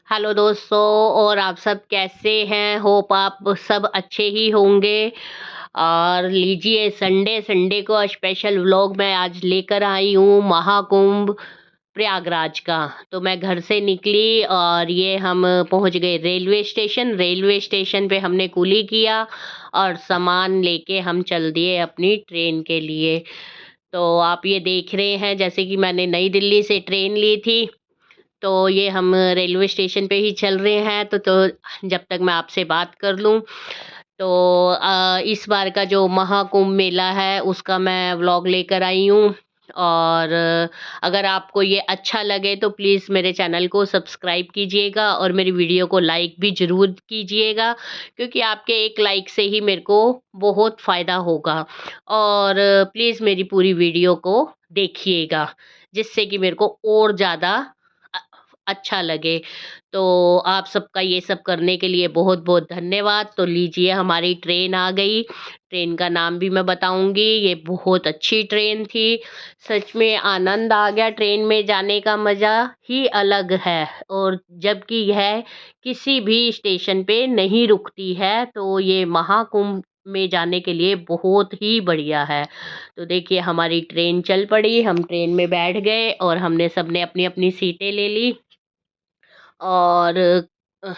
Hello दोस्तों। और आप सब कैसे हैं? होप आप सब अच्छे ही होंगे। और लीजिए, संडे संडे को स्पेशल व्लॉग मैं आज लेकर आई हूँ महाकुंभ प्रयागराज का। तो मैं घर से निकली और ये हम पहुँच गए रेलवे स्टेशन पे हमने कूली किया और सामान लेके हम चल दिए अपनी ट्रेन के लिए। तो आप ये देख रहे हैं, जैसे कि मैंने नई दिल्ली से ट्रेन ली थी, तो ये हम रेलवे स्टेशन पे ही चल रहे हैं। जब तक मैं आपसे बात कर लूँ, तो इस बार का जो महाकुंभ मेला है उसका मैं व्लॉग लेकर आई हूँ। और अगर आपको ये अच्छा लगे तो प्लीज़ मेरे चैनल को सब्सक्राइब कीजिएगा और मेरी वीडियो को लाइक भी ज़रूर कीजिएगा, क्योंकि आपके एक लाइक से ही मेरे को बहुत फ़ायदा होगा। और प्लीज़ मेरी पूरी वीडियो को देखिएगा, जिससे कि मेरे को और ज़्यादा अ, अच्छा लगे। तो आप सबका ये सब करने के लिए बहुत-बहुत धन्यवाद। तो लीजिए, हमारी ट्रेन आ गई। ट्रेन का नाम भी मैं बताऊँगी। ये बहुत अच्छी ट्रेन थी। सच में आनंद आ गया, ट्रेन में जाने का मज़ा ही अलग है। और जबकि यह किसी भी स्टेशन पे नहीं रुकती है, तो ये महाकुंभ में जाने के लिए बहुत ही बढ़िया है। तो देखिए, हमारी ट्रेन चल पड़ी, हम ट्रेन में बैठ गए और हमने सबने अपनी-अपनी सीटें ले ली। और अ,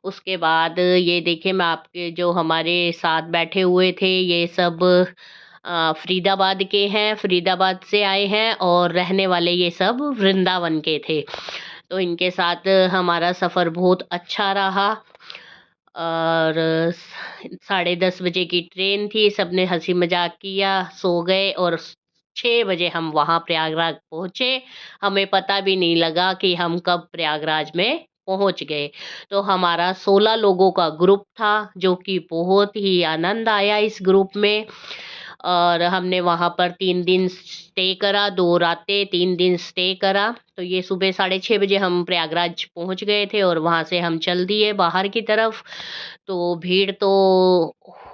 उसके बाद ये देखिए, मैं आपके जो हमारे साथ बैठे हुए थे ये सब फ़रीदाबाद के हैं, फ़रीदाबाद से आए हैं और रहने वाले ये सब वृंदावन के थे। तो इनके साथ हमारा सफ़र बहुत अच्छा रहा। और साढ़े 10 बजे की ट्रेन थी, सबने हँसी मज़ाक किया, सो गए और 6 बजे हम वहाँ प्रयागराज पहुँचे। हमें पता भी नहीं लगा कि हम कब प्रयागराज में पहुँच गए। तो हमारा 16 लोगों का ग्रुप था, जो कि बहुत ही आनंद आया इस ग्रुप में। और हमने वहाँ पर 3 दिन स्टे करा, 2 रातें 3 दिन स्टे करा। तो ये सुबह साढ़े 6 बजे हम प्रयागराज पहुँच गए थे और वहाँ से हम चल दिए बाहर की तरफ। तो भीड़ तो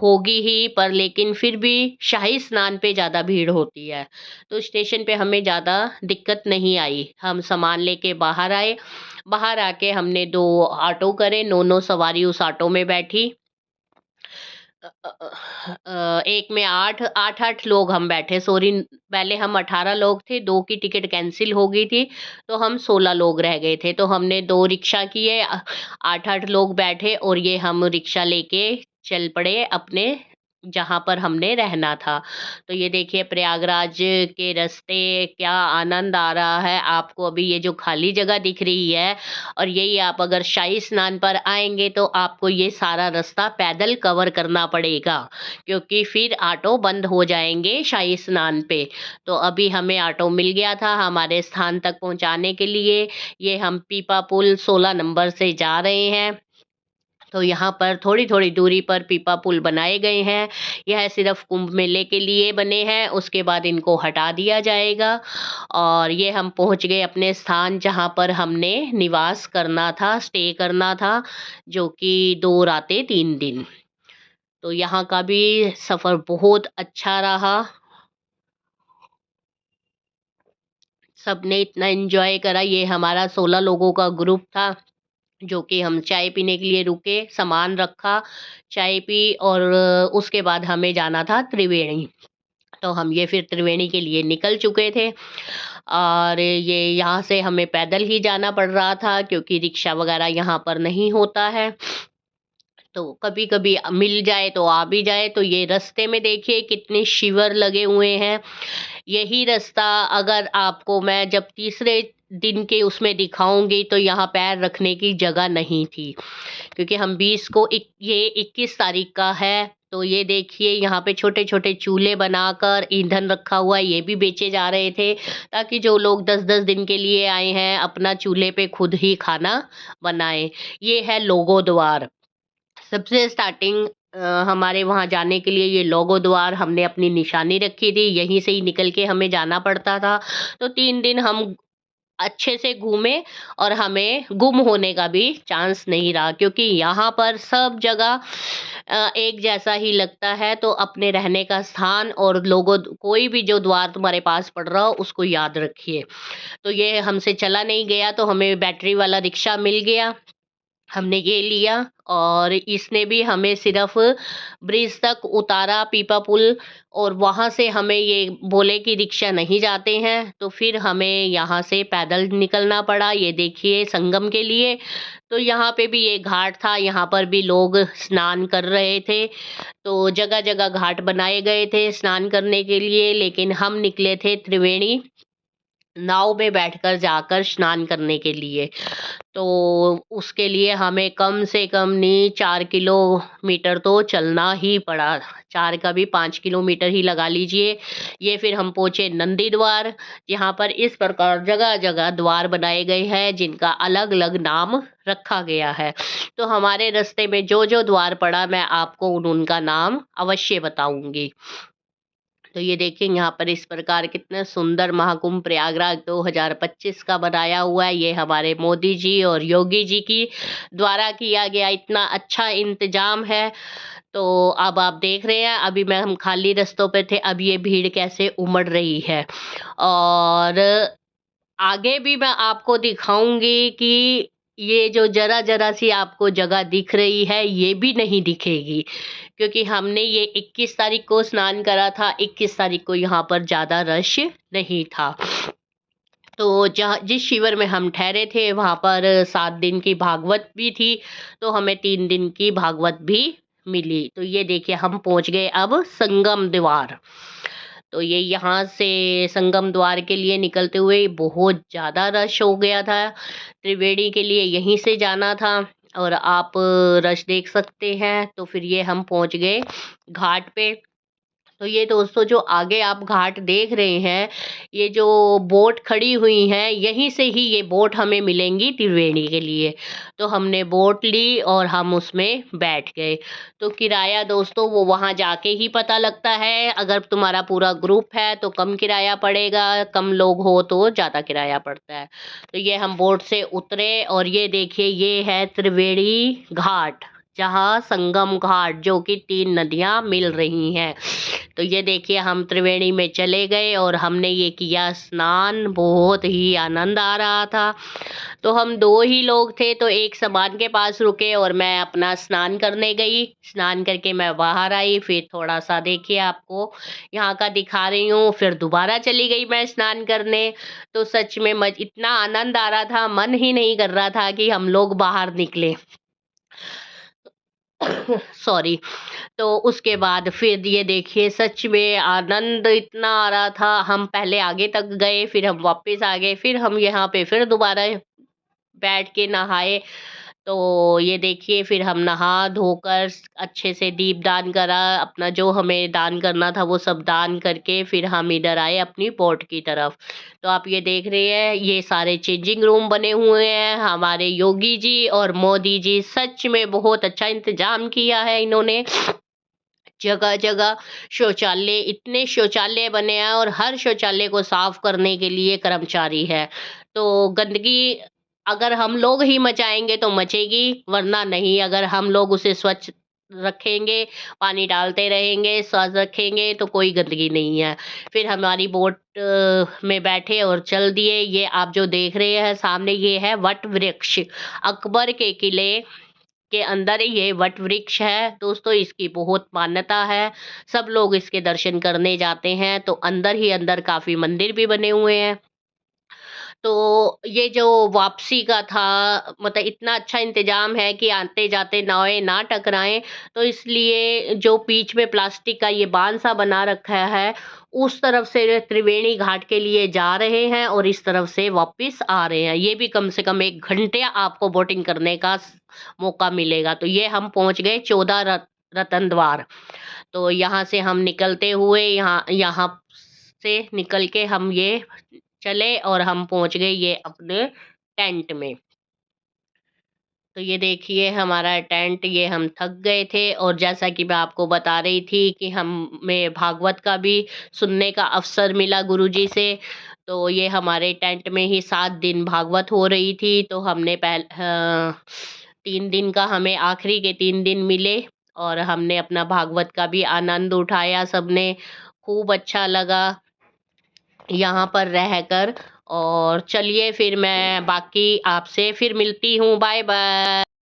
होगी ही, पर लेकिन फिर भी शाही स्नान पे ज़्यादा भीड़ होती है। तो स्टेशन पे हमें ज़्यादा दिक्कत नहीं आई। हम सामान लेके बाहर आए। बाहर आके हमने 2 ऑटो करे, 9-9 सवारी उस ऑटो में बैठी। एक में 8-8 लोग हम बैठे, सॉरी, पहले हम 18 लोग थे, 2 की टिकट कैंसल हो गई थी, तो हम 16 लोग रह गए थे। तो हमने 2 रिक्शा किए, 8-8 लोग बैठे और ये हम रिक्शा लेके चल पड़े अपने जहाँ पर हमने रहना था। तो ये देखिए, प्रयागराज के रास्ते क्या आनंद आ रहा है आपको। अभी ये जो खाली जगह दिख रही है, और यही आप अगर शाही स्नान पर आएँगे तो आपको ये सारा रास्ता पैदल कवर करना पड़ेगा, क्योंकि फिर ऑटो बंद हो जाएँगे शाही स्नान पे। तो अभी हमें ऑटो मिल गया था हमारे स्थान तक पहुँचाने के लिए। ये हम पीपा पुल 16 नंबर से जा रहे हैं। तो यहाँ पर थोड़ी-थोड़ी दूरी पर पीपा पुल बनाए गए हैं। यह सिर्फ़ कुंभ मेले के लिए बने हैं, उसके बाद इनको हटा दिया जाएगा। और ये हम पहुँच गए अपने स्थान, जहाँ पर हमने निवास करना था, स्टे करना था, जो कि 2 रातें 3 दिन। तो यहाँ का भी सफ़र बहुत अच्छा रहा। सबने इतना एन्जॉय करा। ये हमारा 16 लोगों का ग्रुप था, जो कि हम चाय पीने के लिए रुके, सामान रखा, चाय पी और उसके बाद हमें जाना था त्रिवेणी। तो हम ये फिर त्रिवेणी के लिए निकल चुके थे। और ये यहाँ से हमें पैदल ही जाना पड़ रहा था, क्योंकि रिक्शा वगैरह यहाँ पर नहीं होता है। तो कभी-कभी मिल जाए तो आ भी जाए। तो ये रास्ते में देखिए कितने शिविर लगे हुए हैं। यही रास्ता अगर आपको मैं जब तीसरे दिन के उसमें दिखाऊँगी, तो यहाँ पैर रखने की जगह नहीं थी। क्योंकि हम 20 को ये 21 तारीख का है, तो ये देखिए यहाँ पे छोटे-छोटे चूल्हे बनाकर ईंधन रखा हुआ है, ये भी बेचे जा रहे थे, ताकि जो लोग 10-10 दिन के लिए आए हैं, अपना चूल्हे पे खुद ही खाना बनाएँ। ये है लोगो द्वार। सबसे स्टार्टिंग हमारे वहाँ जाने के लिए ये लोगो द्वार हमने अपनी निशानी रखी थी, यहीं से ही निकल के हमें जाना पड़ता था। तो 3 दिन हम अच्छे से घूमे और हमें गुम होने का भी चांस नहीं रहा, क्योंकि यहाँ पर सब जगह एक जैसा ही लगता है। तो अपने रहने का स्थान और लोगों कोई भी जो द्वार तुम्हारे पास पड़ रहा हो उसको याद रखिए। तो ये हमसे चला नहीं गया, तो हमें बैटरी वाला रिक्शा मिल गया। हमने ये लिया और इसने भी हमें सिर्फ ब्रिज तक उतारा, पीपा पुल, और वहाँ से हमें ये बोले कि रिक्शा नहीं जाते हैं, तो फिर हमें यहाँ से पैदल निकलना पड़ा। ये देखिए संगम के लिए। तो यहाँ पे भी ये घाट था, यहाँ पर भी लोग स्नान कर रहे थे। तो जगह-जगह घाट बनाए गए थे स्नान करने के लिए, लेकिन हम निकले थे त्रिवेणी नाव में बैठकर जाकर स्नान करने के लिए। तो उसके लिए हमें कम से कम नहीं 4 किलोमीटर तो चलना ही पड़ा। 4 का भी 5 किलोमीटर ही लगा लीजिए। ये फिर हम पहुँचे नंदी द्वार, यहाँ पर इस प्रकार जगह-जगह द्वार बनाए गए हैं जिनका अलग-अलग नाम रखा गया है। तो हमारे रास्ते में जो-जो द्वार पड़ा मैं आपको उनका नाम अवश्य बताऊँगी। तो ये देखिए यहाँ पर इस प्रकार कितना सुंदर महाकुंभ प्रयागराज 2025 का बनाया हुआ है। ये हमारे मोदी जी और योगी जी की द्वारा किया गया इतना अच्छा इंतजाम है। तो अब आप देख रहे हैं अभी हम खाली रास्तों पे थे, अब ये भीड़ कैसे उमड़ रही है। और आगे भी मैं आपको दिखाऊंगी कि ये जो जरा-जरा सी आपको जगह दिख रही है, ये भी नहीं दिखेगी, क्योंकि हमने ये 21 तारीख को स्नान करा था, 21 तारीख को यहाँ पर ज़्यादा रश नहीं था। तो जहाँ जिस शिविर में हम ठहरे थे, वहाँ पर 7 दिन की भागवत भी थी, तो हमें 3 दिन की भागवत भी मिली। तो ये देखिए हम पहुँच गए अब संगम द्वार। तो ये यहाँ से संगम द्वार के लिए निकलते हुए बहुत ज़्यादा रश हो गया था। त्रिवेणी के लिए यहीं से जाना था और आप रश देख सकते हैं। तो फिर ये हम पहुँच गए घाट पे। तो ये दोस्तों जो आगे आप घाट देख रहे हैं, ये जो बोट खड़ी हुई हैं, यहीं से ही ये बोट हमें मिलेंगी त्रिवेणी के लिए। तो हमने बोट ली और हम उसमें बैठ गए। तो किराया दोस्तों वो वहाँ जाके ही पता लगता है। अगर तुम्हारा पूरा ग्रुप है तो कम किराया पड़ेगा, कम लोग हो तो ज़्यादा किराया पड़ता है। तो ये हम बोट से उतरे और ये देखिए ये है त्रिवेणी घाट, जहाँ संगम घाट जो कि 3 नदियाँ मिल रही हैं। तो ये देखिए हम त्रिवेणी में चले गए और हमने ये किया स्नान, बहुत ही आनंद आ रहा था। तो हम 2 ही लोग थे, तो एक सामान के पास रुके और मैं अपना स्नान करने गई। स्नान करके मैं बाहर आई, फिर थोड़ा-सा देखिए आपको यहाँ का दिखा रही हूँ, फिर दोबारा चली गई मैं स्नान करने। तो सच में इतना आनंद आ रहा था, मन ही नहीं कर रहा था कि हम लोग बाहर निकलें। सॉरी। तो उसके बाद फिर ये देखिए सच में आनंद इतना आ रहा था, हम पहले आगे तक गए, फिर हम वापस आ गए, फिर हम यहाँ पे फिर दोबारा बैठ के नहाए। तो ये देखिए फिर हम नहा धोकर अच्छे से दीपदान करा, अपना जो हमें दान करना था वो सब दान करके फिर हम इधर आए अपनी बोट की तरफ। तो आप ये देख रहे हैं ये सारे चेंजिंग रूम बने हुए हैं। हमारे योगी जी और मोदी जी सच में बहुत अच्छा इंतजाम किया है इन्होंने। जगह-जगह शौचालय, इतने शौचालय बने हैं और हर शौचालय को साफ करने के लिए कर्मचारी है। तो गंदगी अगर हम लोग ही मचाएँगे तो मचेगी, वरना नहीं। अगर हम लोग उसे स्वच्छ रखेंगे, पानी डालते रहेंगे, स्वच्छ रखेंगे तो कोई गंदगी नहीं है। फिर हमारी बोट में बैठे और चल दिए। ये आप जो देख रहे हैं सामने ये है वट वृक्ष, अकबर के किले के अंदर ये वट वृक्ष है दोस्तों, इसकी बहुत मान्यता है। सब लोग इसके दर्शन करने जाते हैं। तो अंदर ही अंदर काफ़ी मंदिर भी बने हुए हैं। तो ये जो वापसी का था, मतलब इतना अच्छा इंतज़ाम है कि आते-जाते नावें ना टकराएँ, तो इसलिए जो बीच में प्लास्टिक का ये बाँध सा बना रखा है, उस तरफ से त्रिवेणी घाट के लिए जा रहे हैं और इस तरफ से वापस आ रहे हैं। ये भी कम से कम 1 घंटे आपको बोटिंग करने का मौका मिलेगा। तो ये हम पहुँच गए 14 रतन द्वार। तो यहाँ से हम निकलते हुए यहाँ यहाँ से निकल के हम ये चले और हम पहुँच गए ये अपने टेंट में। तो ये देखिए हमारा टेंट, ये हम थक गए थे और जैसा कि मैं आपको बता रही थी कि हमें भागवत का भी सुनने का अवसर मिला गुरुजी से। तो ये हमारे टेंट में ही 7 दिन भागवत हो रही थी। तो हमने 3 दिन का हमें आखिरी के 3 दिन मिले और हमने अपना भागवत का भी आनंद उठाया सबने। खूब अच्छा लगा यहाँ पर रहकर। और चलिए फिर मैं बाकी आपसे फिर मिलती हूँ। Bye bye.